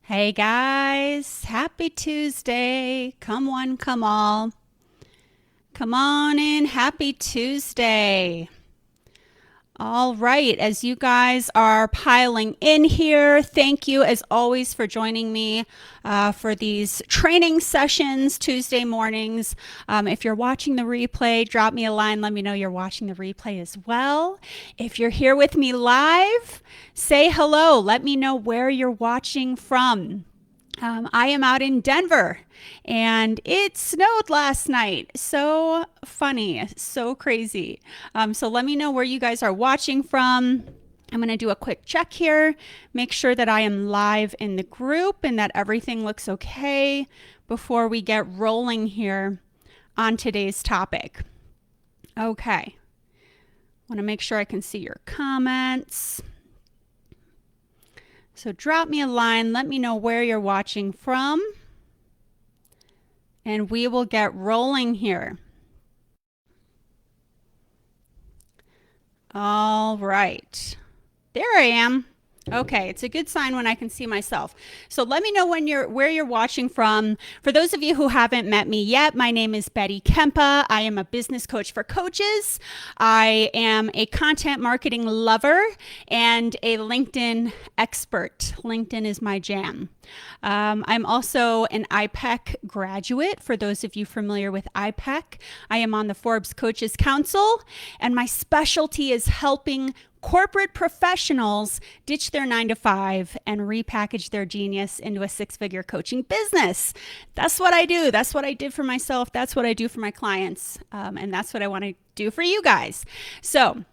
Hey guys, happy Tuesday. Come one, come all. Come on in, happy Tuesday. All right, as you guys are piling in here, thank you as always for joining me for these training sessions Tuesday mornings. If you're watching the replay, drop me a line. Let me know you're watching the replay as well. If you're here with me live, say hello. Let me know where you're watching from. I am out in Denver and it snowed last night. So funny, so crazy. So let me know where you guys are watching from. I'm going to do a quick check here, make sure that I am live in the group and that everything looks okay before we get rolling here on today's topic. Okay. Want to make sure I can see your comments. So drop me a line. Let me know where you're watching from. And we will get rolling here. All right. There I am. Okay, it's a good sign when I can see myself. So let me know where you're watching from. For those of you who haven't met me yet, my name is Betty Kempa. I am a business coach for coaches. I am a content marketing lover and a LinkedIn expert. LinkedIn is my jam. I'm also an IPEC graduate. For those of you familiar with IPEC, I am on the Forbes Coaches Council, and my specialty is helping corporate professionals ditch their 9-to-5 and repackage their genius into a six-figure coaching business. That's what I do. That's what I did for myself. That's what I do for my clients. And that's what I want to do for you guys. So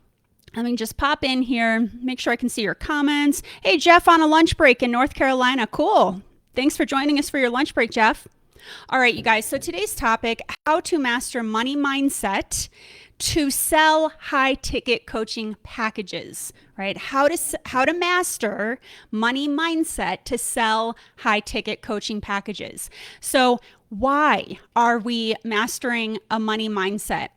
let me just pop in here, make sure I can see your comments. Hey, Jeff on a lunch break in North Carolina. Cool. Thanks for joining us for your lunch break, Jeff. All right, you guys. So today's topic, how to master money mindset to sell high ticket coaching packages, right? How to master money mindset to sell high ticket coaching packages. So why are we mastering a money mindset?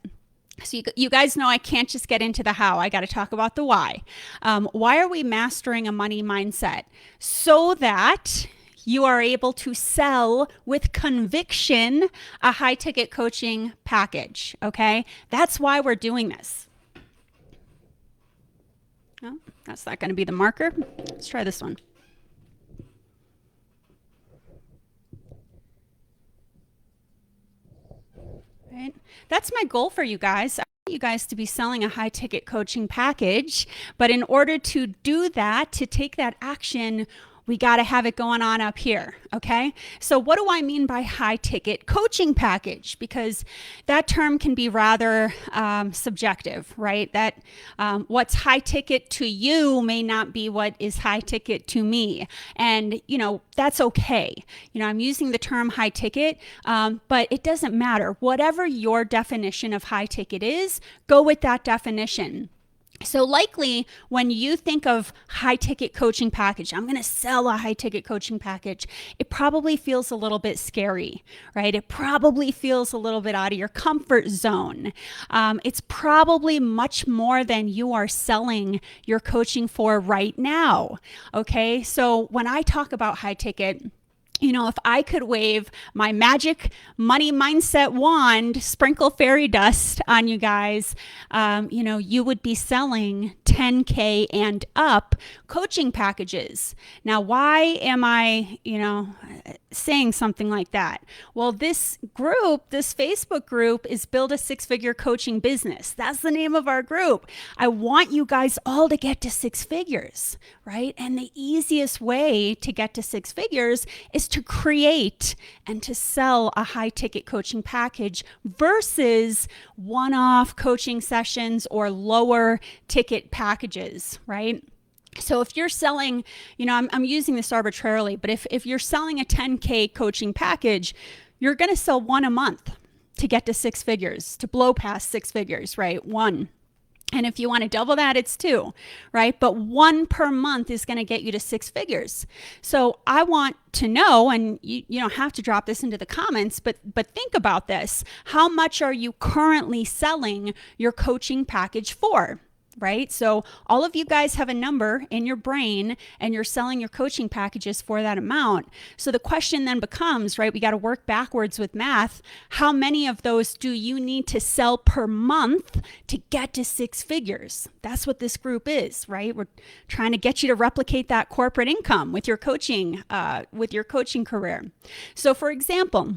So you guys know I can't just get into the how. I got to talk about the why. Why are we mastering a money mindset? So that you are able to sell with conviction a high ticket coaching package, okay? That's why we're doing this. Oh, that's not going to be the marker. Let's try this one. Right? That's my goal for you guys. I want you guys to be selling a high ticket coaching package, but in order to do that, to take that action, we got to have it going on up here, okay? So what do I mean by high ticket coaching package? Because that term can be rather subjective, right? That what's high ticket to you may not be what is high ticket to me. And, that's okay. I'm using the term high ticket, but it doesn't matter. Whatever your definition of high ticket is, go with that definition. So likely when you think of high ticket coaching package, I'm going to sell a high ticket coaching package, it probably feels a little bit scary, right? It probably feels a little bit out of your comfort zone. It's probably much more than you are selling your coaching for right now. Okay. So when I talk about high ticket, if I could wave my magic money mindset wand, sprinkle fairy dust on you guys, you would be selling 10K and up coaching packages. Now, why am I, saying something like that? Well, this Facebook group is Build a Six-Figure Coaching Business. That's the name of our group. I want you guys all to get to six figures, right? And the easiest way to get to six figures is to create and to sell a high ticket coaching package versus one-off coaching sessions or lower ticket packages, right? So if you're selling, I'm using this arbitrarily, but if you're selling a 10K coaching package, you're going to sell one a month to get to six figures, to blow past six figures, right? One. And if you want to double that, it's two, right? But one per month is going to get you to six figures. So I want to know, and you don't have to drop this into the comments, but think about this. How much are you currently selling your coaching package for? right? So all of you guys have a number in your brain and you're selling your coaching packages for that amount. So the question then becomes, right, we got to work backwards with math. How many of those do you need to sell per month to get to six figures? That's what this group is, right? We're trying to get you to replicate that corporate income with your coaching career. So for example,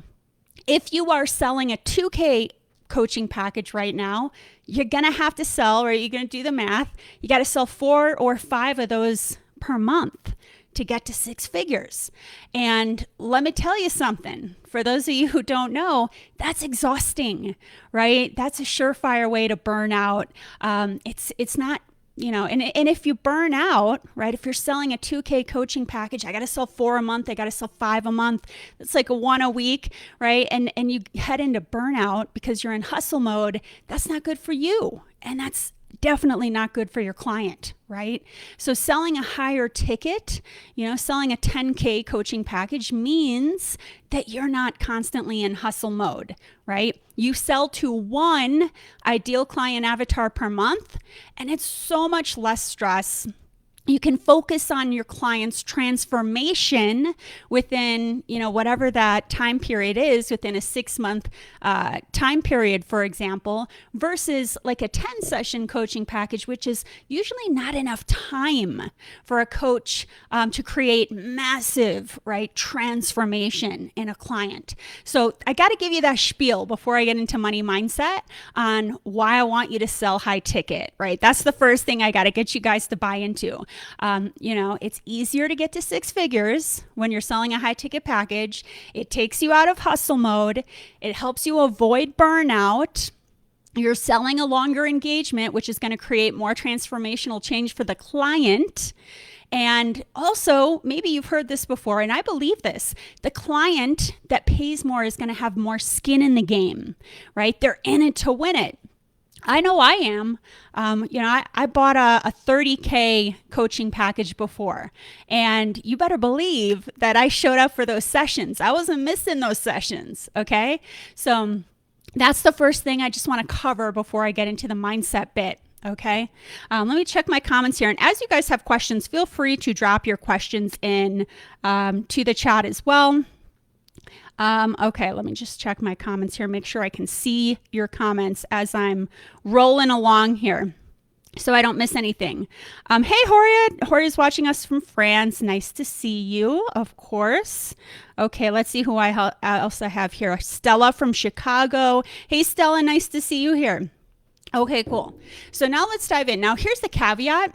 if you are selling a 2K coaching package right now, you're going to have to sell, or you're going to do the math, you got to sell 4 or 5 of those per month to get to six figures. And let me tell you something, for those of you who don't know, that's exhausting, right? That's a surefire way to burn out. It's not, and if you burn out, right, if you're selling a 2K coaching package, I got to sell 4 a month, I got to sell 5 a month, it's like a 1 a week, right? And you head into burnout because you're in hustle mode, that's not good for you. And that's definitely not good for your client, right? So selling a higher ticket, selling a 10K coaching package means that you're not constantly in hustle mode, right? You sell to one ideal client avatar per month, and it's so much less stress. You can focus on your client's transformation within, whatever that time period is, within a 6-month time period, for example, versus like a 10-session coaching package, which is usually not enough time for a coach to create massive, right, transformation in a client. So I got to give you that spiel before I get into money mindset on why I want you to sell high ticket, right? That's the first thing I got to get you guys to buy into. It's easier to get to six figures when you're selling a high ticket package. It takes you out of hustle mode. It helps you avoid burnout. You're selling a longer engagement, which is going to create more transformational change for the client. And also, maybe you've heard this before, and I believe this, the client that pays more is going to have more skin in the game, right? They're in it to win it. I know I am. I bought a 30K coaching package before, and you better believe that I showed up for those sessions. I wasn't missing those sessions, okay? So that's the first thing I just want to cover before I get into the mindset bit, okay? Let me check my comments here. And as you guys have questions, feel free to drop your questions in to the chat as well. Okay, let me just check my comments here, make sure I can see your comments as I'm rolling along here so I don't miss anything. Hey, Horia. Horia's watching us from France. Nice to see you, of course. Okay, let's see who else I have here. Stella from Chicago. Hey, Stella, nice to see you here. Okay, cool. So now let's dive in. Now, here's the caveat.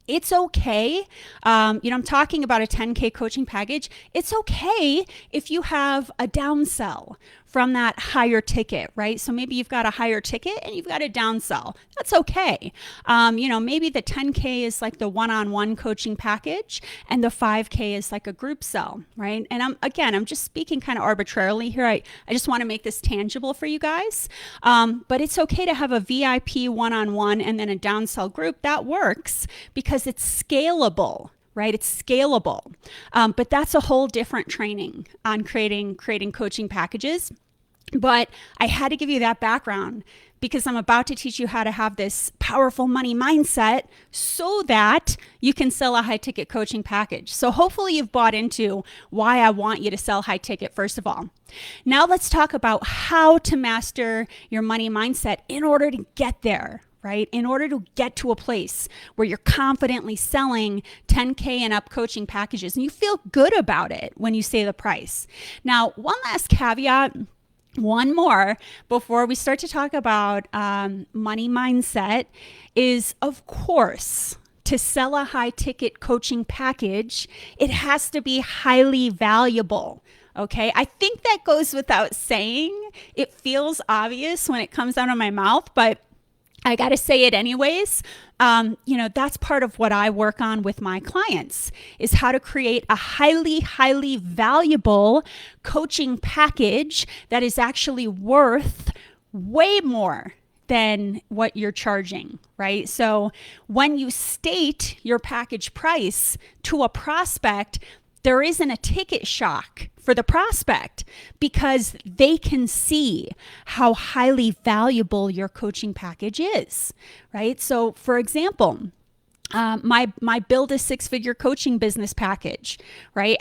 It's okay. I'm talking about a 10K coaching package. It's okay if you have a downsell from that higher ticket, right? So maybe you've got a higher ticket and you've got a downsell. That's okay. Maybe the 10K is like the one-on-one coaching package and the 5K is like a group sell, right? And I'm just speaking kind of arbitrarily here. I just want to make this tangible for you guys. But it's okay to have a VIP one-on-one and then a downsell group. That works because it's scalable. Right? It's scalable. But that's a whole different training on creating coaching packages. But I had to give you that background because I'm about to teach you how to have this powerful money mindset so that you can sell a high ticket coaching package. So hopefully you've bought into why I want you to sell high ticket, first of all. Now let's talk about how to master your money mindset in order to get there. Right? In order to get to a place where you're confidently selling 10K and up coaching packages and you feel good about it when you say the price. Now, one last caveat, one more before we start to talk about money mindset is, of course, to sell a high ticket coaching package, it has to be highly valuable. Okay, I think that goes without saying. It feels obvious when it comes out of my mouth, but I got to say it anyways. That's part of what I work on with my clients is how to create a highly, highly valuable coaching package that is actually worth way more than what you're charging, right? So when you state your package price to a prospect, there isn't a ticket shock for the prospect because they can see how highly valuable your coaching package is, right? So for example, my build a six-figure coaching business package, right?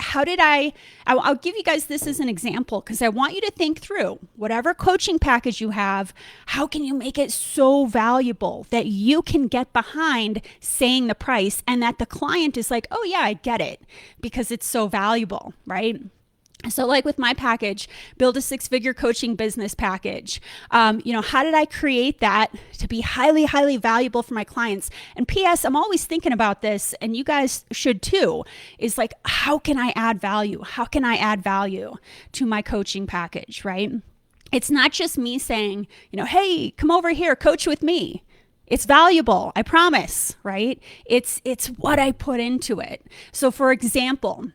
I'll give you guys this as an example because I want you to think through whatever coaching package you have, how can you make it so valuable that you can get behind saying the price and that the client is like, oh yeah, I get it because it's so valuable, right? So like with my package, build a six-figure coaching business package, how did I create that to be highly, highly valuable for my clients? And P.S., I'm always thinking about this, and you guys should too, is like, how can I add value? How can I add value to my coaching package, right? It's not just me saying, hey, come over here, coach with me. It's valuable, I promise, right? It's what I put into it. So for example,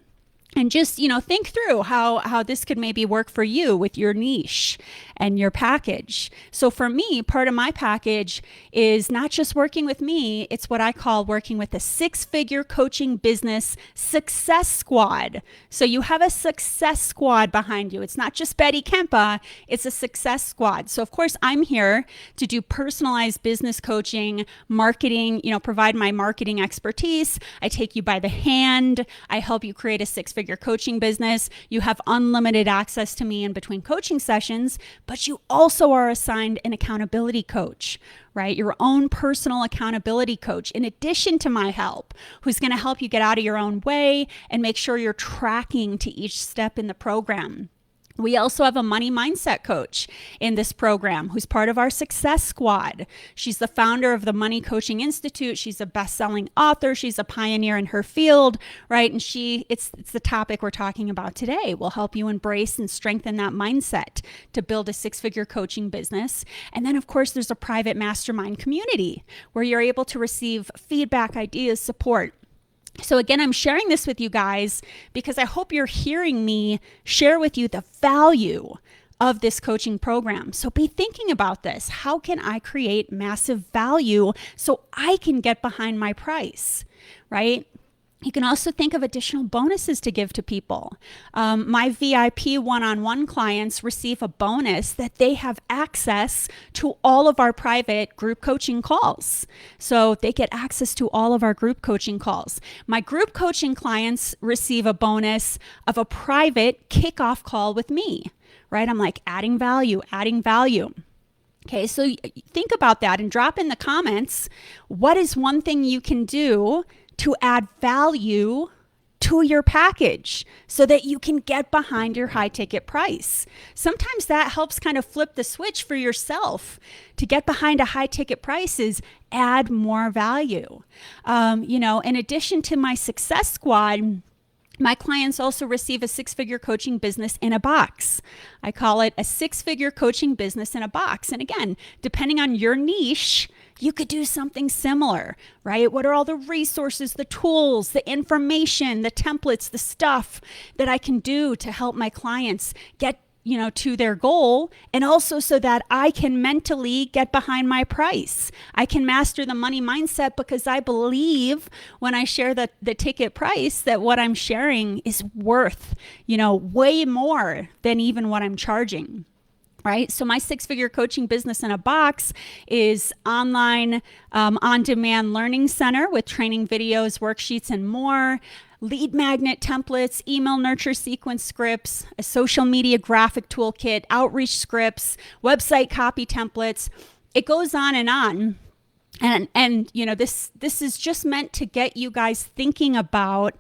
and just, think through how this could maybe work for you with your niche and your package. So for me, part of my package is not just working with me, it's what I call working with a six-figure coaching business success squad. So you have a success squad behind you. It's not just Betty Kempa, it's a success squad. So of course, I'm here to do personalized business coaching, marketing, provide my marketing expertise. I take you by the hand. I help you create a six-figure coaching business. You have unlimited access to me in between coaching sessions, but you also are assigned an accountability coach, right? Your own personal accountability coach, in addition to my help, who's going to help you get out of your own way and make sure you're tracking to each step in the program. We also have a money mindset coach in this program who's part of our success squad. She's the founder of the Money Coaching Institute. She's a best-selling author. She's a pioneer in her field, right? And it's the topic we're talking about today. We'll help you embrace and strengthen that mindset to build a six-figure coaching business. And then, of course, there's a private mastermind community where you're able to receive feedback, ideas, support. So again, I'm sharing this with you guys because I hope you're hearing me share with you the value of this coaching program. So be thinking about this. How can I create massive value so I can get behind my price, right? You can also think of additional bonuses to give to people. My VIP one-on-one clients receive a bonus that they have access to all of our private group coaching calls. So they get access to all of our group coaching calls. My group coaching clients receive a bonus of a private kickoff call with me, right? I'm like adding value, adding value. Okay, so think about that and drop in the comments, what is one thing you can do to add value to your package so that you can get behind your high ticket price. Sometimes that helps kind of flip the switch for yourself to get behind a high ticket price is add more value. In addition to my success squad, my clients also receive a six-figure coaching business in a box. I call it a six-figure coaching business in a box. And again, depending on your niche, you could do something similar, right? What are all the resources, the tools, the information, the templates, the stuff that I can do to help my clients get to their goal, and also so that I can mentally get behind my price. I can master the money mindset because I believe when I share the ticket price that what I'm sharing is worth, way more than even what I'm charging. Right? So my six-figure coaching business in a box is online, on-demand learning center with training videos, worksheets, and more. Lead magnet templates, email nurture sequence scripts, a social media graphic toolkit, outreach scripts, website copy templates. It goes on and on. And this is just meant to get you guys thinking about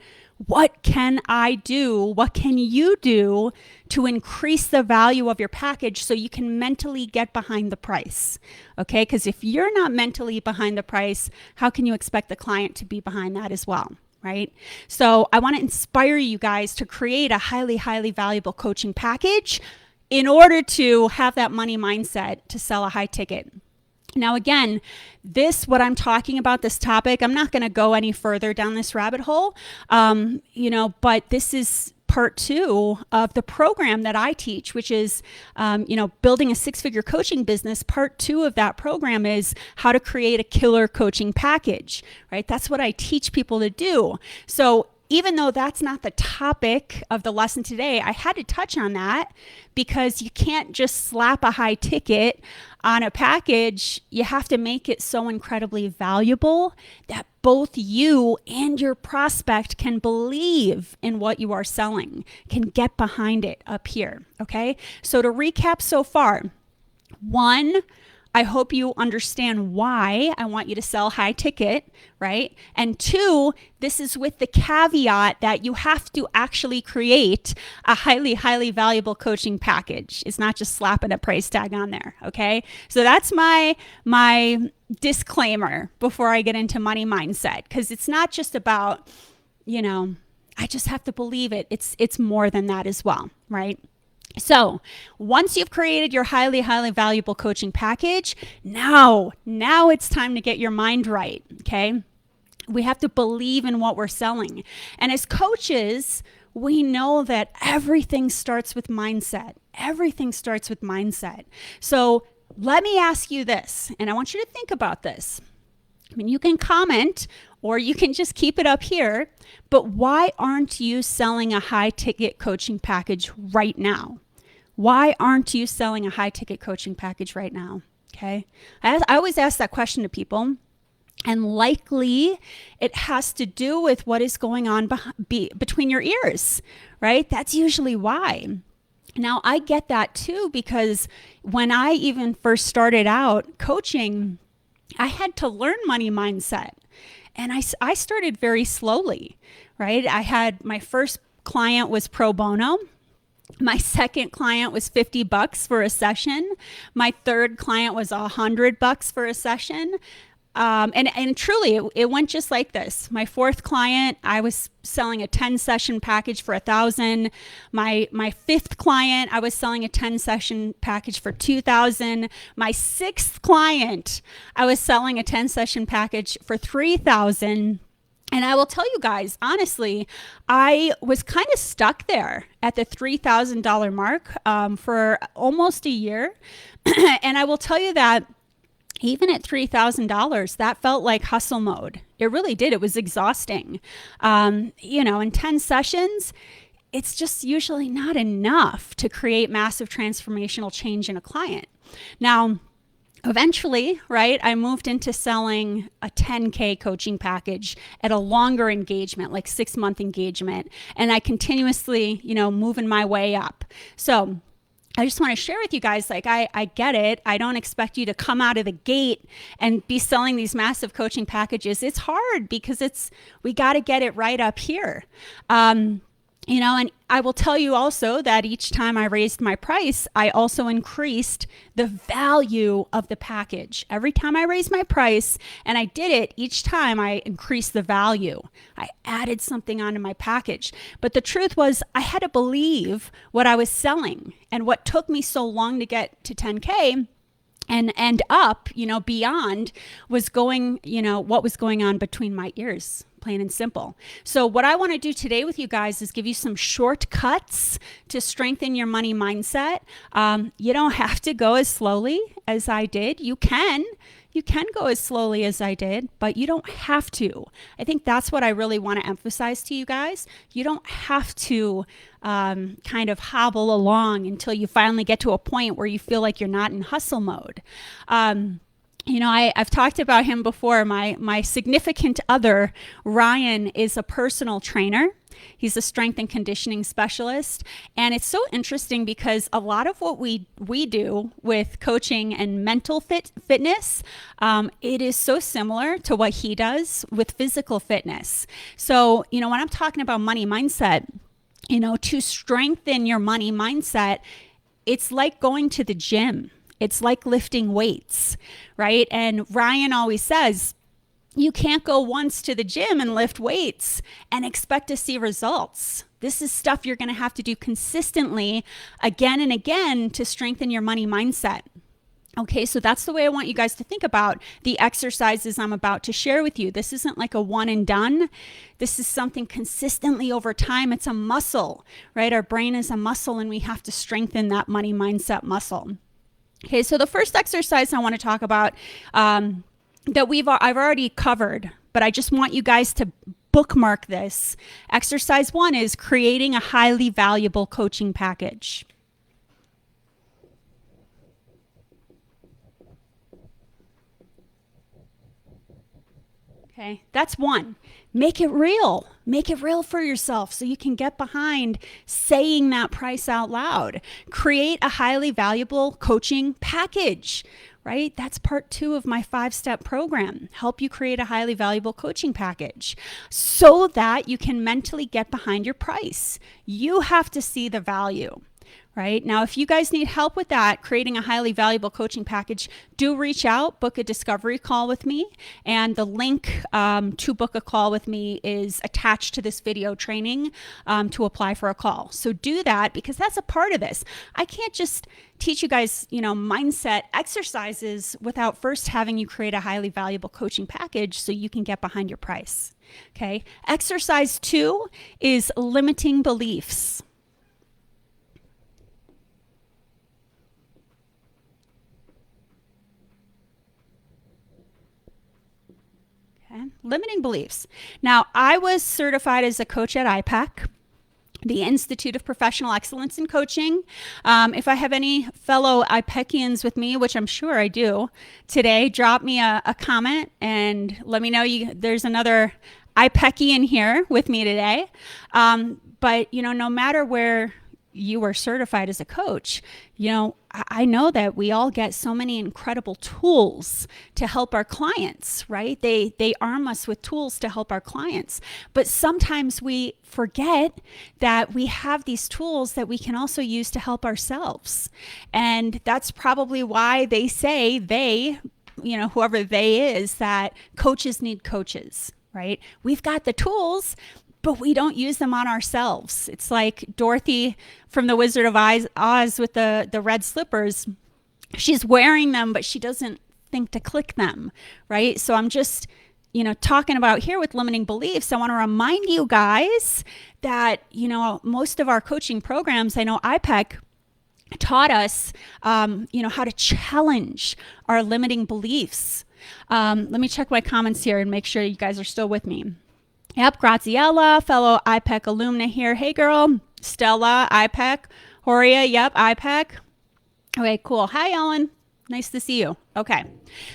what can I do? What can you do to increase the value of your package so you can mentally get behind the price? Okay, because if you're not mentally behind the price, how can you expect the client to be behind that as well? Right? So I want to inspire you guys to create a highly, highly valuable coaching package in order to have that money mindset to sell a high ticket. Now, again, what I'm talking about, this topic, I'm not going to go any further down this rabbit hole, but this is part 2 of the program that I teach, which is, building a six-figure coaching business. Part 2 of that program is how to create a killer coaching package, right? That's what I teach people to do. So even though that's not the topic of the lesson today, I had to touch on that because you can't just slap a high ticket on a package. You have to make it so incredibly valuable that both you and your prospect can believe in what you are selling, can get behind it up here. Okay. So to recap so far, 1, I hope you understand why I want you to sell high ticket, right? And 2, this is with the caveat that you have to actually create a highly, highly valuable coaching package. It's not just slapping a price tag on there, okay? So that's my disclaimer before I get into money mindset, because it's not just about, I just have to believe it. It's more than that as well, right? So once you've created your highly, highly valuable coaching package, now it's time to get your mind right, okay? We have to believe in what we're selling. And as coaches, we know that everything starts with mindset. Everything starts with mindset. So let me ask you this, and I want you to think about this. I mean, you can comment or you can just keep it up here, but why aren't you selling a high ticket coaching package right now? Why aren't you selling a high ticket coaching package right now? Okay. I always ask that question to people, and likely it has to do with what is going on between your ears, right? That's usually why. Now, I get that too, because when I even first started out coaching, I had to learn money mindset. And I started very slowly, right? I had my first client was pro bono. My second client was $50 for a session. My third client was $100 for a session. And truly, it went just like this. My fourth client, I was selling a 10-session package for $1,000. My fifth client, I was selling a 10-session package for $2,000. My sixth client, I was selling a 10-session package for $3,000. And I will tell you guys, honestly, I was kind of stuck there at the $3,000 mark for almost a year. And I will tell you that even at $3,000, that felt like hustle mode. It really did. It was exhausting. In 10 sessions, it's just usually not enough to create massive transformational change in a client. Now, eventually, right, I moved into selling a 10K coaching package at a longer engagement, like 6-month engagement. And I continuously, moving my way up. So I just want to share with you guys, like, I get it. I don't expect you to come out of the gate and be selling these massive coaching packages. It's hard because we got to get it right up here. And I will tell you also that each time I raised my price, I also increased the value of the package. Every time I raised my price, and I did it, each time I increased the value. I added something onto my package. But the truth was, I had to believe what I was selling. And what took me so long to get to 10K and up, beyond was what was going on between my ears. Plain and simple. So what I want to do today with you guys is give you some shortcuts to strengthen your money mindset. You don't have to go as slowly as I did. You can go as slowly as I did, but you don't have to. I think that's what I really want to emphasize to you guys. You don't have to kind of hobble along until you finally get to a point where you feel like you're not in hustle mode. I've talked about him before. My significant other, Ryan, is a personal trainer. He's a strength and conditioning specialist. And it's so interesting because a lot of what we do with coaching and mental fitness, it is so similar to what he does with physical fitness. So, when I'm talking about money mindset, to strengthen your money mindset, it's like going to the gym. It's like lifting weights, right? And Ryan always says, you can't go once to the gym and lift weights and expect to see results. This is stuff you're going to have to do consistently again and again to strengthen your money mindset. Okay, so that's the way I want you guys to think about the exercises I'm about to share with you. This isn't like a one and done. This is something consistently over time. It's a muscle, right? Our brain is a muscle and we have to strengthen that money mindset muscle. Okay, so the first exercise I want to talk about that I've already covered, but I just want you guys to bookmark this. Exercise 1 is creating a highly valuable coaching package. Okay, that's 1. Make it real. Make it real for yourself so you can get behind saying that price out loud. Create a highly valuable coaching package, right? That's part 2 of my 5-step program. Help you create a highly valuable coaching package so that you can mentally get behind your price. You have to see the value. Right? Now, if you guys need help with that, creating a highly valuable coaching package, do reach out, book a discovery call with me. And the link to book a call with me is attached to this video training to apply for a call. So do that because that's a part of this. I can't just teach you guys, mindset exercises without first having you create a highly valuable coaching package so you can get behind your price. Okay. Exercise 2 is limiting beliefs. Limiting beliefs. Now, I was certified as a coach at IPEC, the Institute of Professional Excellence in Coaching. If I have any fellow IPECians with me, which I'm sure I do today, drop me a comment and let me know there's another IPECian here with me today. But, no matter where you were certified as a coach, I know that we all get so many incredible tools to help our clients, right? They arm us with tools to help our clients. But sometimes we forget that we have these tools that we can also use to help ourselves. And that's probably why they say whoever they is, that coaches need coaches, right? We've got the tools, but we don't use them on ourselves. It's like Dorothy from The Wizard of Oz with the red slippers. She's wearing them, but she doesn't think to click them, right? So I'm just, talking about here with limiting beliefs. I want to remind you guys that, most of our coaching programs, I know IPEC taught us, how to challenge our limiting beliefs. Let me check my comments here and make sure you guys are still with me. Yep, Graziella, fellow IPEC alumna here. Hey, girl. Stella, IPEC. Horia, yep, IPEC. Okay, cool. Hi, Ellen. Nice to see you. Okay.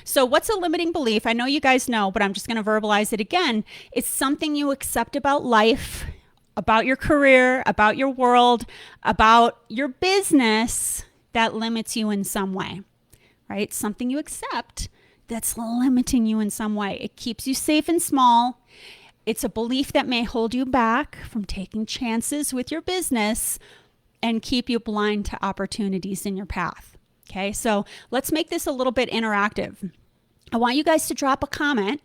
So what's a limiting belief? I know you guys know, but I'm just going to verbalize it again. It's something you accept about life, about your career, about your world, about your business that limits you in some way, right? Something you accept that's limiting you in some way. It keeps you safe and small. It's a belief that may hold you back from taking chances with your business and keep you blind to opportunities in your path. Okay, so let's make this a little bit interactive. I want you guys to drop a comment.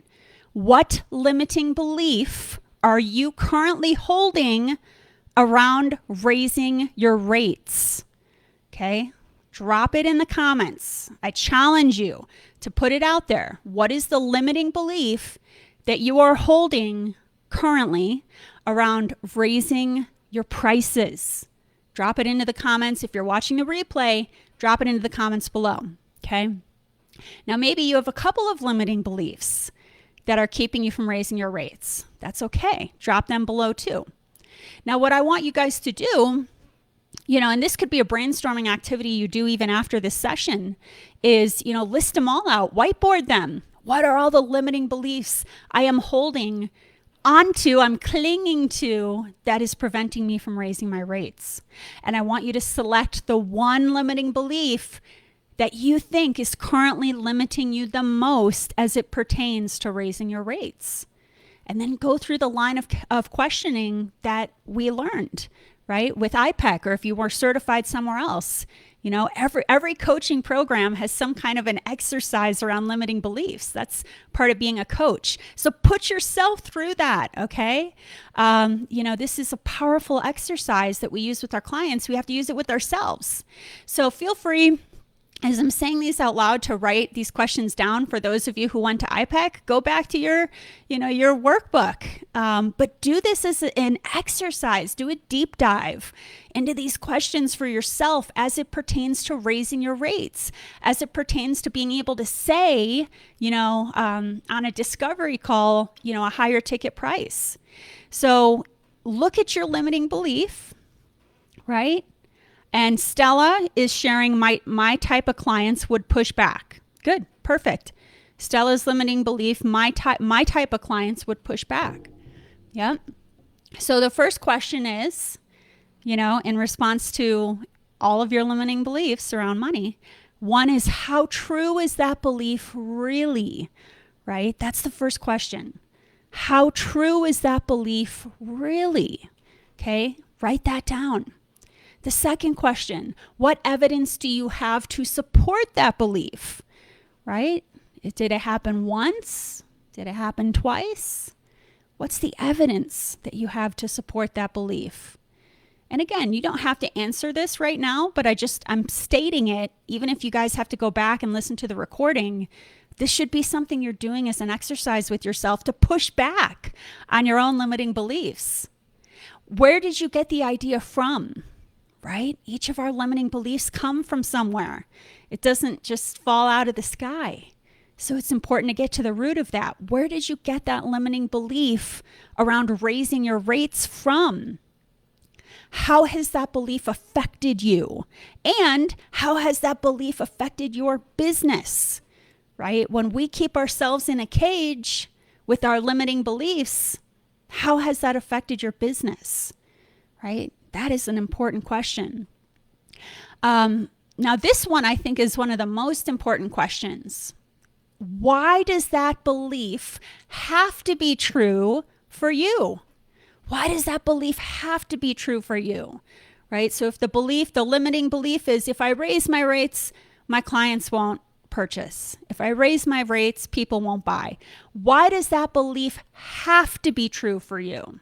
What limiting belief are you currently holding around raising your rates? Okay, drop it in the comments. I challenge you to put it out there. What is the limiting belief that you are holding currently around raising your prices? Drop it into the comments. If you're watching the replay, drop it into the comments below, okay? Now, maybe you have a couple of limiting beliefs that are keeping you from raising your rates. That's okay. Drop them below too. Now, what I want you guys to do, and this could be a brainstorming activity you do even after this session, is, list them all out, whiteboard them. What are all the limiting beliefs I am holding onto, I'm clinging to, that is preventing me from raising my rates? And I want you to select the one limiting belief that you think is currently limiting you the most as it pertains to raising your rates. And then go through the line of questioning that we learned, right? With IPEC, or if you were certified somewhere else. Every coaching program has some kind of an exercise around limiting beliefs. That's part of being a coach. So put yourself through that, okay? This is a powerful exercise that we use with our clients. We have to use it with ourselves. So feel free as I'm saying these out loud, to write these questions down for those of you who went to IPEC, go back to your workbook. But do this as an exercise. Do a deep dive into these questions for yourself as it pertains to raising your rates, as it pertains to being able to say, on a discovery call, a higher ticket price. So look at your limiting belief, right? And Stella is sharing my type of clients would push back. Good, perfect. Stella's limiting belief, my type of clients would push back. Yep. So the first question is, in response to all of your limiting beliefs around money, one is, how true is that belief really? Right? That's the first question. How true is that belief really? Okay, write that down. The second question, what evidence do you have to support that belief, right? Did it happen once? Did it happen twice? What's the evidence that you have to support that belief? And again, you don't have to answer this right now, but I'm stating it, even if you guys have to go back and listen to the recording. This should be something you're doing as an exercise with yourself to push back on your own limiting beliefs. Where did you get the idea from? Right? Each of our limiting beliefs come from somewhere. It doesn't just fall out of the sky. So it's important to get to the root of that. Where did you get that limiting belief around raising your rates from? How has that belief affected you? And how has that belief affected your business? Right? When we keep ourselves in a cage with our limiting beliefs, how has that affected your business? Right? That is an important question. Now, this one I think is one of the most important questions. Why does that belief have to be true for you? Why does that belief have to be true for you? Right? So if the limiting belief is, if I raise my rates, my clients won't purchase. If I raise my rates, people won't buy. Why does that belief have to be true for you?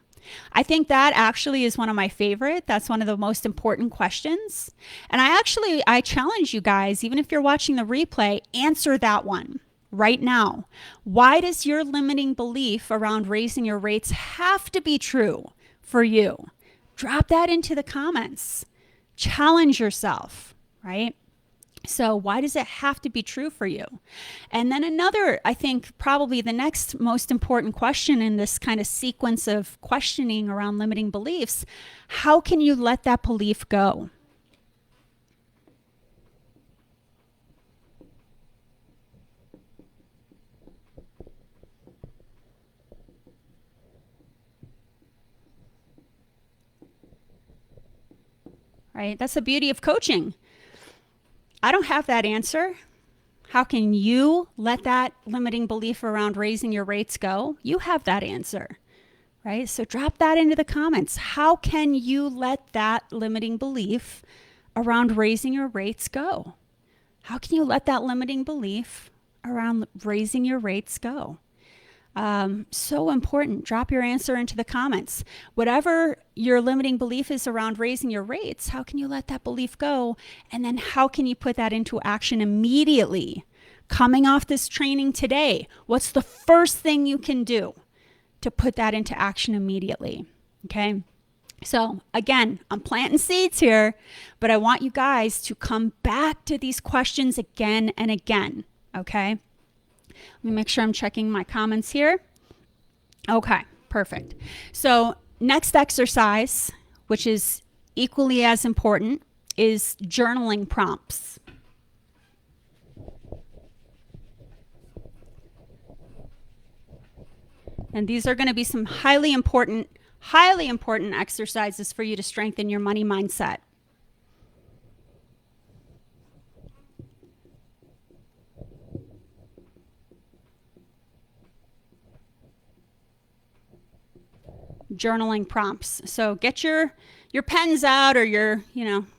I think that actually is one of my favorite. That's one of the most important questions. And I challenge you guys, even if you're watching the replay, answer that one right now. Why does your limiting belief around raising your rates have to be true for you? Drop that into the comments. Challenge yourself, right? So why does it have to be true for you? And then another, I think probably the next most important question in this kind of sequence of questioning around limiting beliefs, how can you let that belief go? Right? That's the beauty of coaching. I don't have that answer. How can you let that limiting belief around raising your rates go? You have that answer, right? So drop that into the comments. How can you let that limiting belief around raising your rates go? How can you let that limiting belief around raising your rates go? So important. Drop your answer into the comments. Whatever your limiting belief is around raising your rates, how can you let that belief go? And then how can you put that into action immediately? Coming off this training today, what's the first thing you can do to put that into action immediately? Okay. So again, I'm planting seeds here, but I want you guys to come back to these questions again and again. Okay. Let me make sure I'm checking my comments here. Okay, perfect. So next exercise, which is equally as important, is journaling prompts. And these are going to be some highly important exercises for you to strengthen your money mindset. Journaling prompts. So get your pens out, or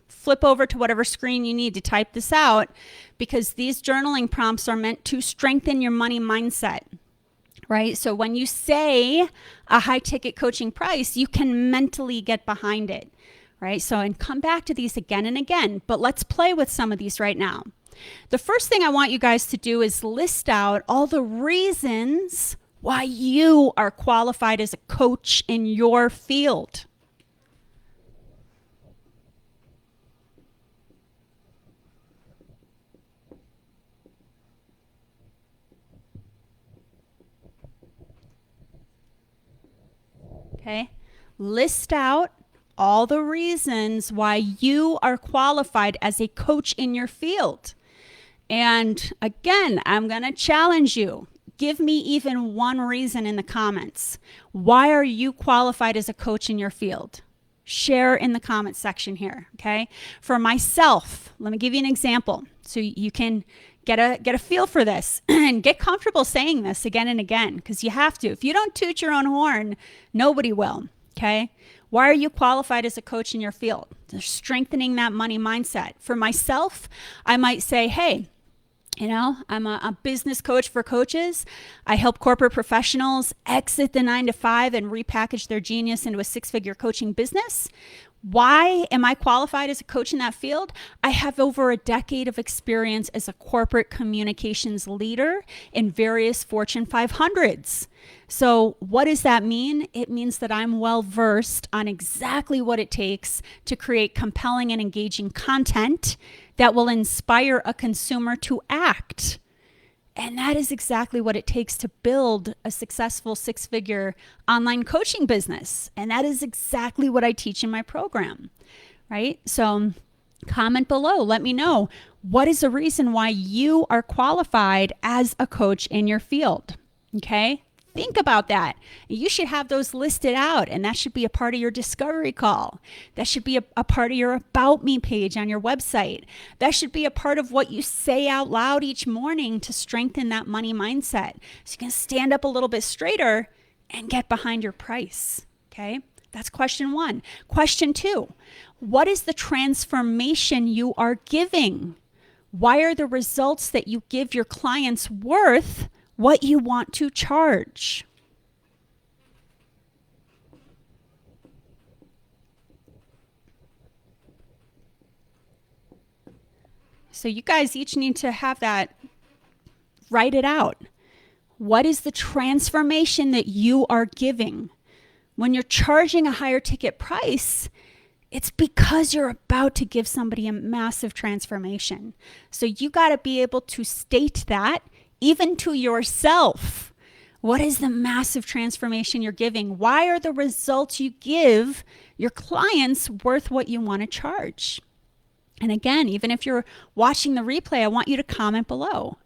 flip over to whatever screen you need to type this out, because these journaling prompts are meant to strengthen your money mindset, right? So when you say a high ticket coaching price, you can mentally get behind it, right? So, and come back to these again and again, but let's play with some of these right now. The first thing I want you guys to do is list out all the reasons why you are qualified as a coach in your field. Okay, list out all the reasons why you are qualified as a coach in your field. And again, I'm going to challenge you. Give me even one reason in the comments. Why are you qualified as a coach in your field? Share in the comments section here, okay? For myself, let me give you an example so you can get a feel for this and get comfortable saying this again and again, because you have to. If you don't toot your own horn, nobody will, okay? Why are you qualified as a coach in your field? They're strengthening that money mindset. For myself, I might say, hey, I'm a business coach for coaches. I help corporate professionals exit the 9-to-5 and repackage their genius into a 6-figure coaching business. Why am I qualified as a coach in that field? I have over a decade of experience as a corporate communications leader in various Fortune 500s. So what does that mean? It means that I'm well versed on exactly what it takes to create compelling and engaging content that will inspire a consumer to act. And that is exactly what it takes to build a successful 6-figure online coaching business. And that is exactly what I teach in my program, right? So comment below. Let me know, what is the reason why you are qualified as a coach in your field, okay? Think about that. You should have those listed out, and that should be a part of your discovery call. That should be a part of your About Me page on your website. That should be a part of what you say out loud each morning to strengthen that money mindset. So you can stand up a little bit straighter and get behind your price, okay? That's question 1. Question 2, what is the transformation you are giving? Why are the results that you give your clients worth what you want to charge? So you guys each need to have that, write it out. What is the transformation that you are giving? When you're charging a higher ticket price, it's because you're about to give somebody a massive transformation. So you got to be able to state that even to yourself. What is the massive transformation you're giving? Why are the results you give your clients worth what you want to charge? And again, even if you're watching the replay, I want you to comment below.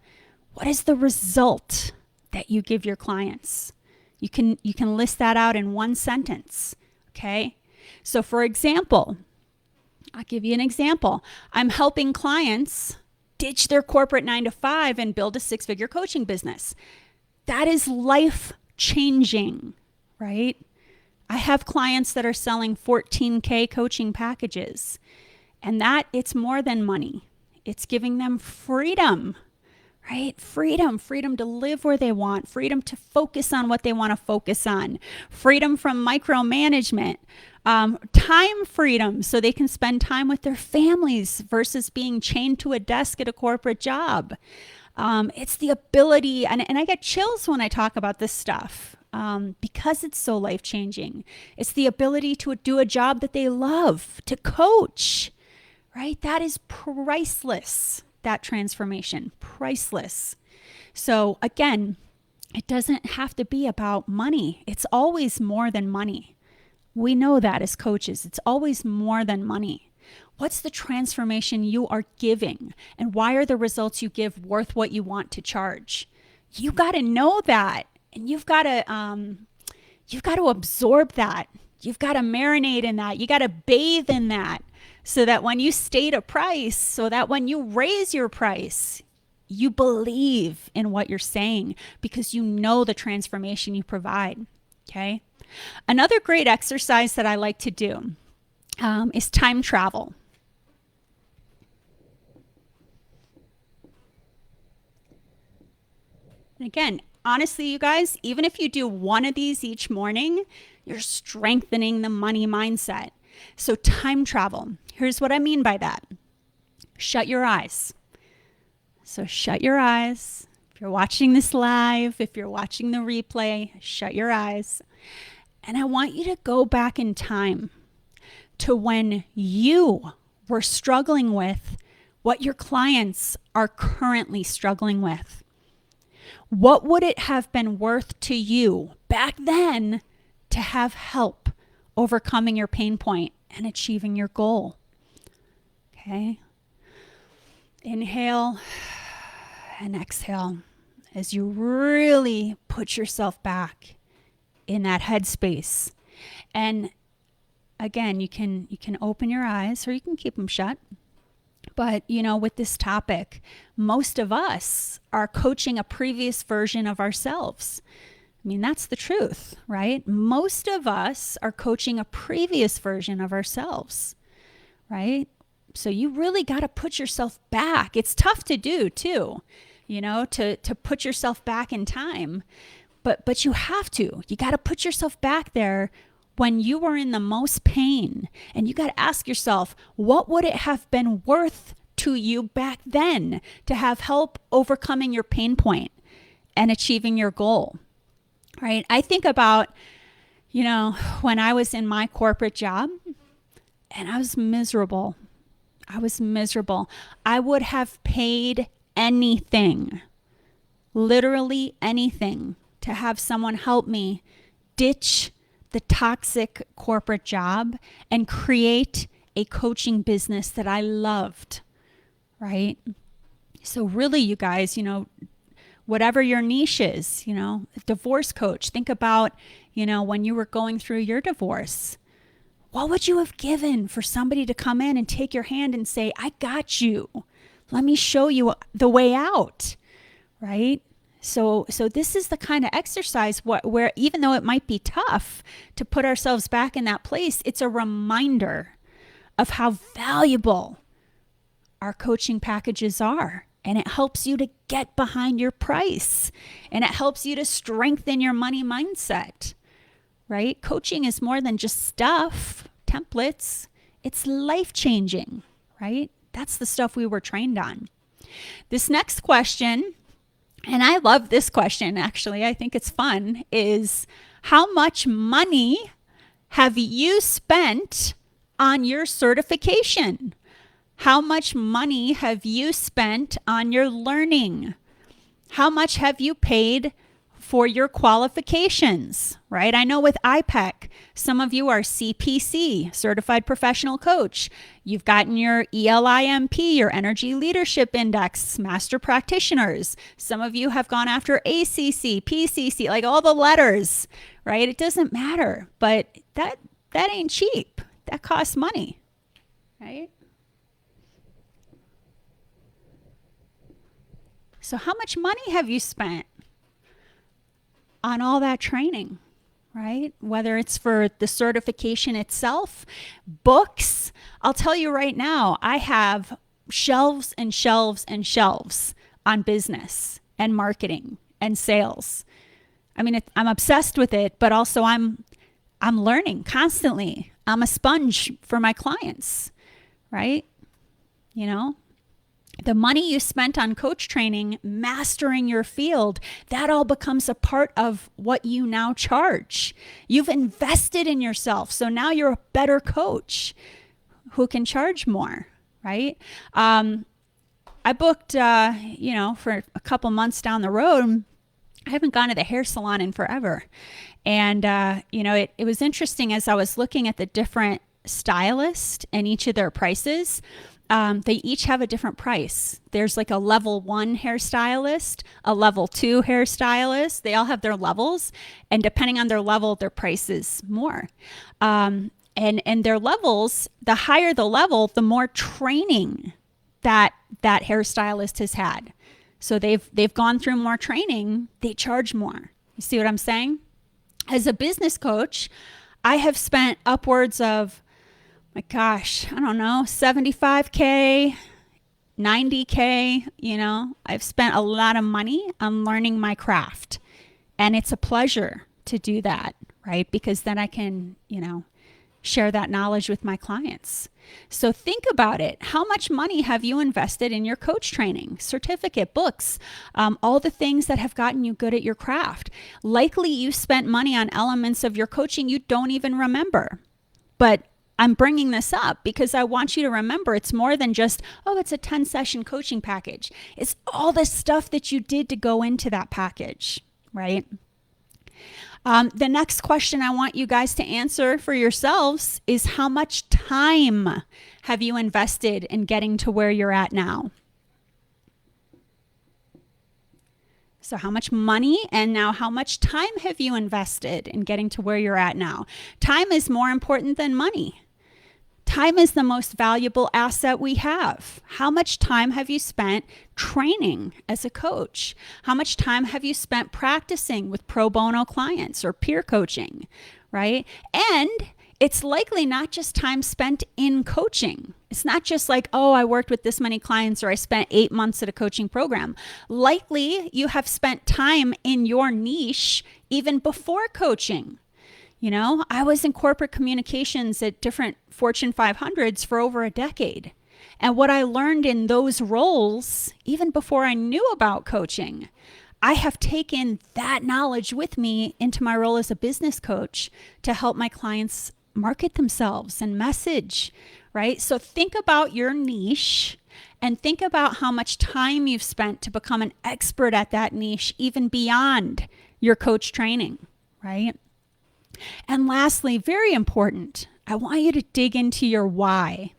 What is the result that you give your clients? You can list that out in one sentence, okay? So for example, I'll give you an example. I'm helping clients ditch their corporate 9-to-5 and build a 6-figure coaching business. That is life-changing, right? I have clients that are selling 14K coaching packages, and that it's more than money. It's giving them freedom, right? Freedom to live where they want, freedom to focus on what they want to focus on, freedom from micromanagement, time freedom so they can spend time with their families versus being chained to a desk at a corporate job. It's the ability, and I get chills when I talk about this stuff because it's so life-changing. It's the ability to do a job that they love, to coach, right? That is priceless, that transformation, priceless. So again, it doesn't have to be about money. It's always more than money. We know that as coaches, it's always more than money. What's the transformation you are giving? And why are the results you give worth what you want to charge? You got to know that, and you've got to absorb that. You've got to marinate in that. You got to bathe in that so that when you state a price, so that when you raise your price, you believe in what you're saying because you know the transformation you provide, okay? Another great exercise that I like to do is time travel. And again, honestly, you guys, even if you do one of these each morning, you're strengthening the money mindset. So time travel, here's what I mean by that. Shut your eyes. So shut your eyes. If you're watching this live, if you're watching the replay, shut your eyes. And I want you to go back in time to when you were struggling with what your clients are currently struggling with. What would it have been worth to you back then to have help overcoming your pain point and achieving your goal? Okay. Inhale and exhale as you really put yourself back in that headspace. And again, you can open your eyes or you can keep them shut. But, with this topic, most of us are coaching a previous version of ourselves. I mean, that's the truth, right? Most of us are coaching a previous version of ourselves, right? So you really got to put yourself back. It's tough to do too, to put yourself back in time. But you have to. You got to put yourself back there when you were in the most pain. And you got to ask yourself, what would it have been worth to you back then to have help overcoming your pain point and achieving your goal, right? I think about, when I was in my corporate job and I was miserable. I would have paid anything, literally anything, to have someone help me ditch the toxic corporate job and create a coaching business that I loved, right? So really, you guys, whatever your niche is, divorce coach, think about, when you were going through your divorce, what would you have given for somebody to come in and take your hand and say, I got you. Let me show you the way out, right? So this is the kind of exercise where even though it might be tough to put ourselves back in that place, it's a reminder of how valuable our coaching packages are. And it helps you to get behind your price. And it helps you to strengthen your money mindset, right? Coaching is more than just stuff, templates. It's life-changing, right? That's the stuff we were trained on. This next question, and I love this question, actually, I think it's fun, is how much money have you spent on your certification? How much money have you spent on your learning? How much have you paid for your qualifications, right? I know with IPEC, some of you are CPC, Certified Professional Coach. You've gotten your ELIMP, your Energy Leadership Index, Master Practitioners. Some of you have gone after ACC, PCC, like all the letters, right? It doesn't matter, but that ain't cheap. That costs money, right? So how much money have you spent on all that training, right? Whether it's for the certification itself, books. I'll tell you right now, I have shelves and shelves and shelves on business and marketing and sales. I mean, I'm obsessed with it, but also I'm learning constantly. I'm a sponge for my clients, right? The money you spent on coach training, mastering your field, that all becomes a part of what you now charge. You've invested in yourself. So now you're a better coach who can charge more, right? I booked, for a couple months down the road. I haven't gone to the hair salon in forever. And, it was interesting as I was looking at the different stylists and each of their prices. They each have a different price. There's like a level 1 hairstylist, a level 2 hairstylist. They all have their levels, and depending on their level, their price is more. And their levels, the higher the level, the more training that hairstylist has had. So they've gone through more training, they charge more. You see what I'm saying? As a business coach, I have spent upwards of, my gosh, I don't know, 75K, 90K, I've spent a lot of money on learning my craft. And it's a pleasure to do that, right? Because then I can, share that knowledge with my clients. So think about it. How much money have you invested in your coach training, certificate, books, all the things that have gotten you good at your craft? Likely you spent money on elements of your coaching you don't even remember. But I'm bringing this up because I want you to remember it's more than just, oh, it's a 10-session coaching package. It's all the stuff that you did to go into that package, right? The next question I want you guys to answer for yourselves is, how much time have you invested in getting to where you're at now? So how much money, and now how much time have you invested in getting to where you're at now? Time is more important than money. Time is the most valuable asset we have. How much time have you spent training as a coach? How much time have you spent practicing with pro bono clients or peer coaching, right? And it's likely not just time spent in coaching. It's not just like, oh, I worked with this many clients or I spent 8 months at a coaching program. Likely you have spent time in your niche even before coaching. You know, I was in corporate communications at different Fortune 500s for over a decade. And what I learned in those roles, even before I knew about coaching, I have taken that knowledge with me into my role as a business coach to help my clients market themselves and message, right? So think about your niche and think about how much time you've spent to become an expert at that niche, even beyond your coach training, right? And lastly, very important, I want you to dig into your why.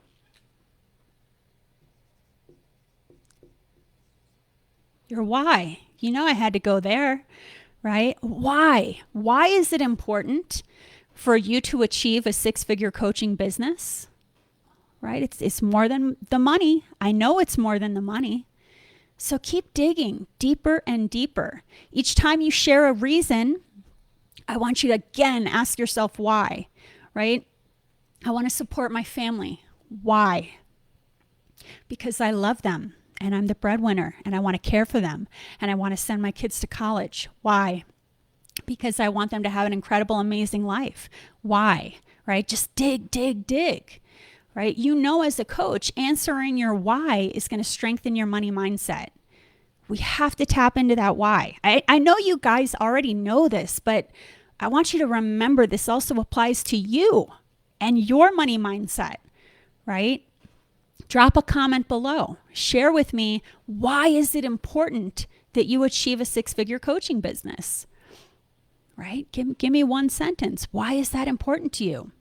Your why. You know, I had to go there, right? Why? Why is it important for you to achieve a 6-figure coaching business, right? It's more than the money. I know it's more than the money. So keep digging deeper and deeper. Each time you share a reason, I want you to again ask yourself why, right? I want to support my family. Why? Because I love them and I'm the breadwinner and I want to care for them and I want to send my kids to college. Why? Because I want them to have an incredible, amazing life. Why? Right? Just dig, dig, dig, right? You know, as a coach, answering your why is going to strengthen your money mindset. We have to tap into that why. I know you guys already know this, but I want you to remember this also applies to you and your money mindset, right? Drop a comment below. Share with me, why is it important that you achieve a 6-figure coaching business, right? Give me one sentence. Why is that important to you?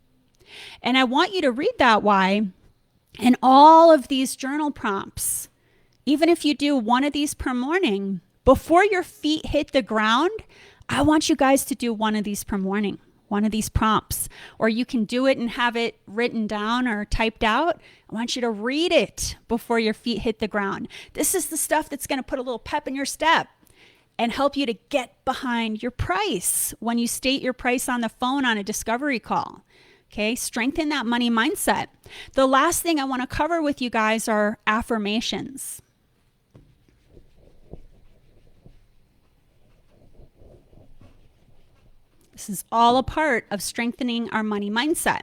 And I want you to read that why in all of these journal prompts. Even if you do one of these per morning, before your feet hit the ground, I want you guys to do one of these per morning, one of these prompts, or you can do it and have it written down or typed out. I want you to read it before your feet hit the ground. This is the stuff that's going to put a little pep in your step and help you to get behind your price when you state your price on the phone on a discovery call. Okay, strengthen that money mindset. The last thing I want to cover with you guys are affirmations. This is all a part of strengthening our money mindset.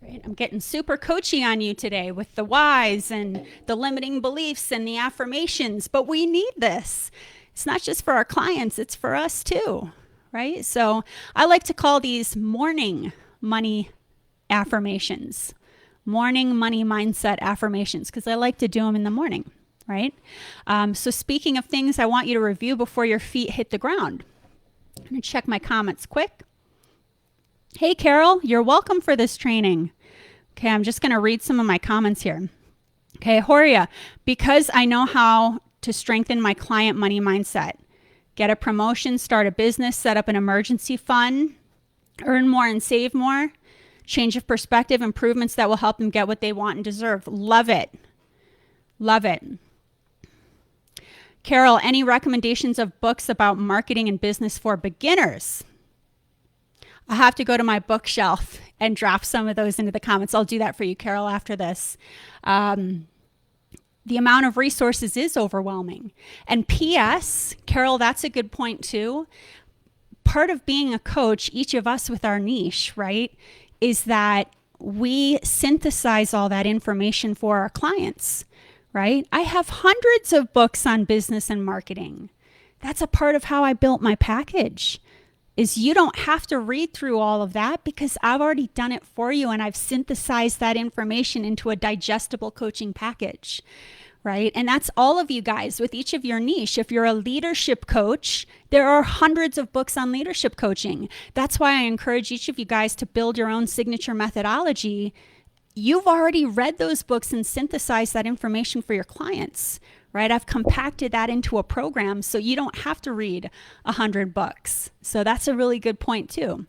Right? I'm getting super coachy on you today with the whys and the limiting beliefs and the affirmations, but we need this. It's not just for our clients, it's for us too, right? So I like to call these morning money affirmations, morning money mindset affirmations, because I like to do them in the morning. Right? So speaking of things I want you to review before your feet hit the ground, I'm going to check my comments quick. Hey, Carol, you're welcome for this training. Okay, I'm just going to read some of my comments here. Okay, Horia, because I know how to strengthen my client money mindset, get a promotion, start a business, set up an emergency fund, earn more and save more, change of perspective, improvements that will help them get what they want and deserve. Love it. Love it. Carol, any recommendations of books about marketing and business for beginners? I'll have to go to my bookshelf and drop some of those into the comments. I'll do that for you, Carol, after this. The amount of resources is overwhelming. And P.S., Carol, that's a good point too. Part of being a coach, each of us with our niche, right, is that we synthesize all that information for our clients, right? I have hundreds of books on business and marketing. That's a part of how I built my package. Is you don't have to read through all of that because I've already done it for you and I've synthesized that information into a digestible coaching package, right? And that's all of you guys with each of your niche. If you're a leadership coach, there are hundreds of books on leadership coaching. That's why I encourage each of you guys to build your own signature methodology. You've already read those books and synthesized that information for your clients, right? I've compacted that into a program so you don't have to read 100 books. So that's a really good point too.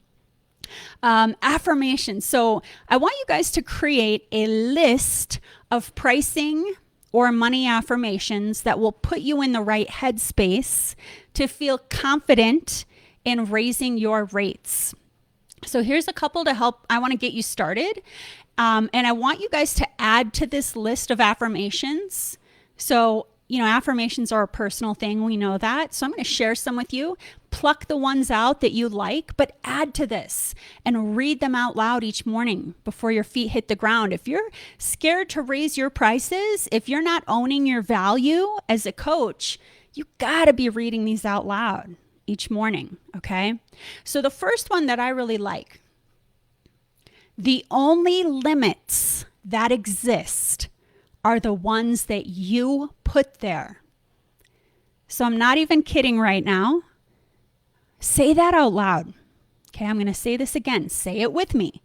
Affirmations. So I want you guys to create a list of pricing or money affirmations that will put you in the right headspace to feel confident in raising your rates. So here's a couple to help. I want to get you started. And I want you guys to add to this list of affirmations. So, affirmations are a personal thing. We know that. So I'm going to share some with you. Pluck the ones out that you like, but add to this and read them out loud each morning before your feet hit the ground. If you're scared to raise your prices, if you're not owning your value as a coach, you got to be reading these out loud each morning. Okay. So the first one that I really like, the only limits that exist are the ones that you put there. So I'm not even kidding right now. Say that out loud. Okay, I'm going to say this again. Say it with me.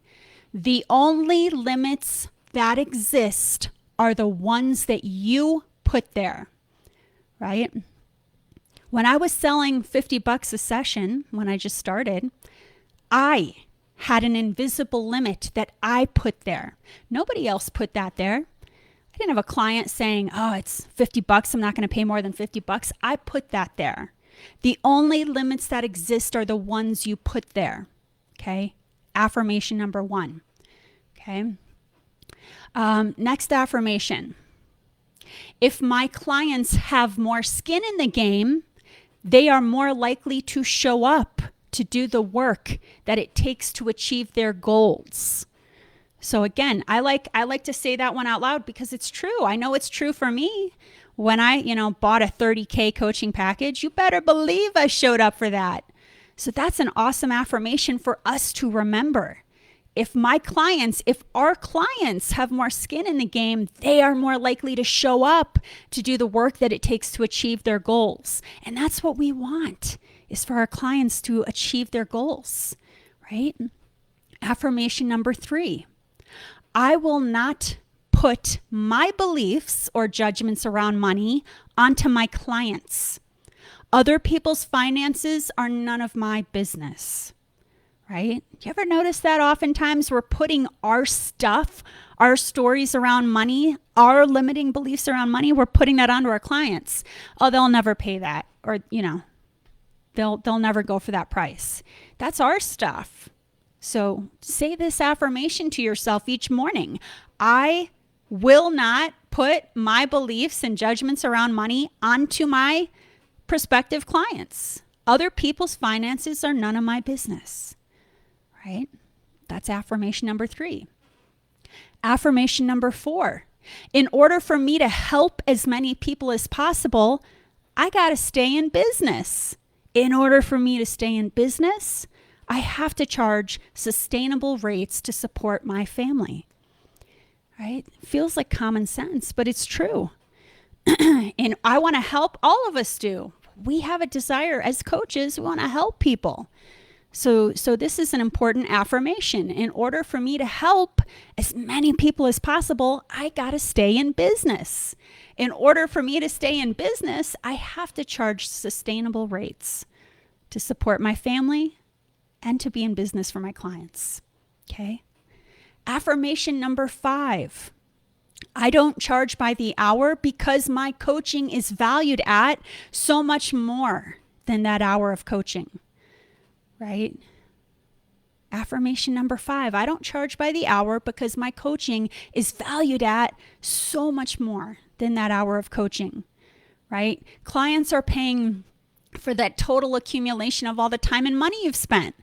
The only limits that exist are the ones that you put there, right? When I was selling $50 a session, when I just started, I had an invisible limit that I put there. Nobody else put that there. I didn't have a client saying, oh, it's $50. I'm not going to pay more than $50. I put that there. The only limits that exist are the ones you put there. Okay. Affirmation number 1. Okay. Next affirmation. If my clients have more skin in the game, they are more likely to show up to do the work that it takes to achieve their goals. So again, I like to say that one out loud because it's true. I know it's true for me. When I, bought a 30K coaching package, you better believe I showed up for that. So that's an awesome affirmation for us to remember. If our clients have more skin in the game, they are more likely to show up to do the work that it takes to achieve their goals. And that's what we want, is for our clients to achieve their goals, right? Affirmation number 3. I will not put my beliefs or judgments around money onto my clients. Other people's finances are none of my business, right? You ever notice that oftentimes we're putting our stuff, our stories around money, our limiting beliefs around money, we're putting that onto our clients. Oh, they'll never pay that, or, they'll never go for that price. That's our stuff. So say this affirmation to yourself each morning. I will not put my beliefs and judgments around money onto my prospective clients. Other people's finances are none of my business, right? That's affirmation number 3. Affirmation number 4. In order for me to help as many people as possible, I got to stay in business. In order for me to stay in business, I have to charge sustainable rates to support my family, right? Feels like common sense, but it's true. And I want to help. All of us do. We have a desire as coaches. We want to help people. So this is an important affirmation. In order for me to help as many people as possible, I got to stay in business. In order for me to stay in business, I have to charge sustainable rates to support my family and to be in business for my clients. Okay. Affirmation number 5. I don't charge by the hour because my coaching is valued at so much more than that hour of coaching, right? Affirmation number 5. I don't charge by the hour because my coaching is valued at so much more than that hour of coaching, right? Clients are paying for that total accumulation of all the time and money you've spent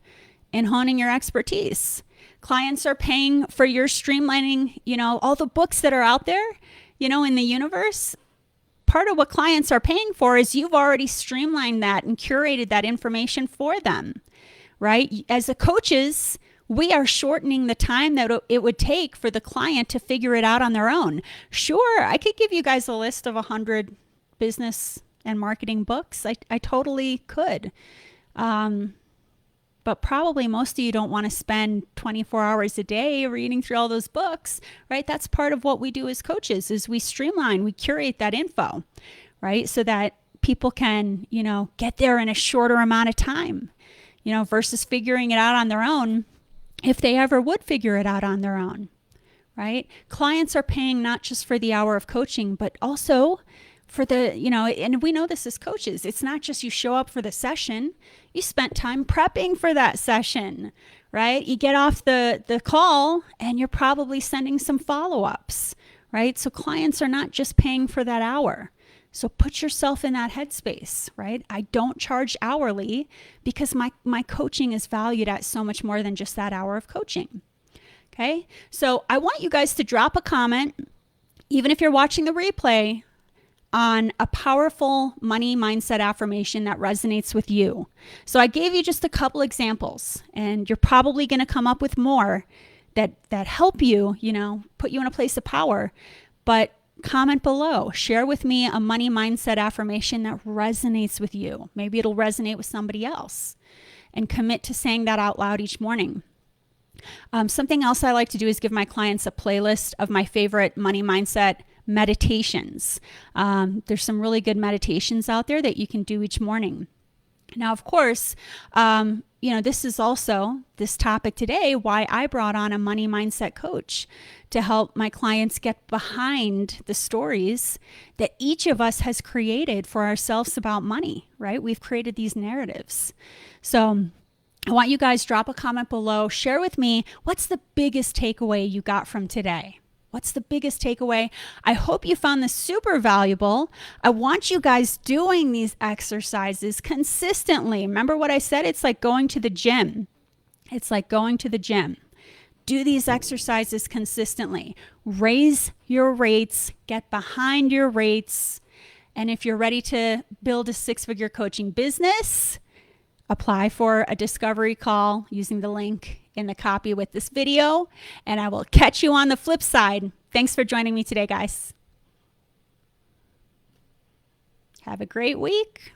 in honing your expertise. Clients are paying for your streamlining, all the books that are out there, in the universe. Part of what clients are paying for is you've already streamlined that and curated that information for them, right? As the coaches, we are shortening the time that it would take for the client to figure it out on their own. Sure, I could give you guys a list of 100 business and marketing books. I totally could. But probably most of you don't want to spend 24 hours a day reading through all those books, right? That's part of what we do as coaches is we streamline, we curate that info, right? So that people can, get there in a shorter amount of time, versus figuring it out on their own, if they ever would figure it out on their own, right? Clients are paying not just for the hour of coaching, but also for the, and we know this as coaches, it's not just you show up for the session, you spent time prepping for that session, right? You get off the call and you're probably sending some follow-ups, right? So clients are not just paying for that hour. So put yourself in that headspace, right? I don't charge hourly because my coaching is valued at so much more than just that hour of coaching. Okay. So I want you guys to drop a comment, even if you're watching the replay, on a powerful money mindset affirmation that resonates with you. So I gave you just a couple examples, and you're probably going to come up with more that help you, put you in a place of power. But comment below. Share with me a money mindset affirmation that resonates with you. Maybe it'll resonate with somebody else. And commit to saying that out loud each morning. Something else I like to do is give my clients a playlist of my favorite money mindset meditations. There's some really good meditations out there that you can do each morning. Now, of course, this is also this topic today, why I brought on a money mindset coach to help my clients get behind the stories that each of us has created for ourselves about money, right? We've created these narratives. So I want you guys drop a comment below. Share with me, what's the biggest takeaway you got from today? What's the biggest takeaway? I hope you found this super valuable. I want you guys doing these exercises consistently. Remember what I said? It's like going to the gym. It's like going to the gym. Do these exercises consistently. Raise your rates. Get behind your rates. And if you're ready to build a six-figure coaching business, apply for a discovery call using the link in the copy with this video, and I will catch you on the flip side. Thanks for joining me today, guys. Have a great week.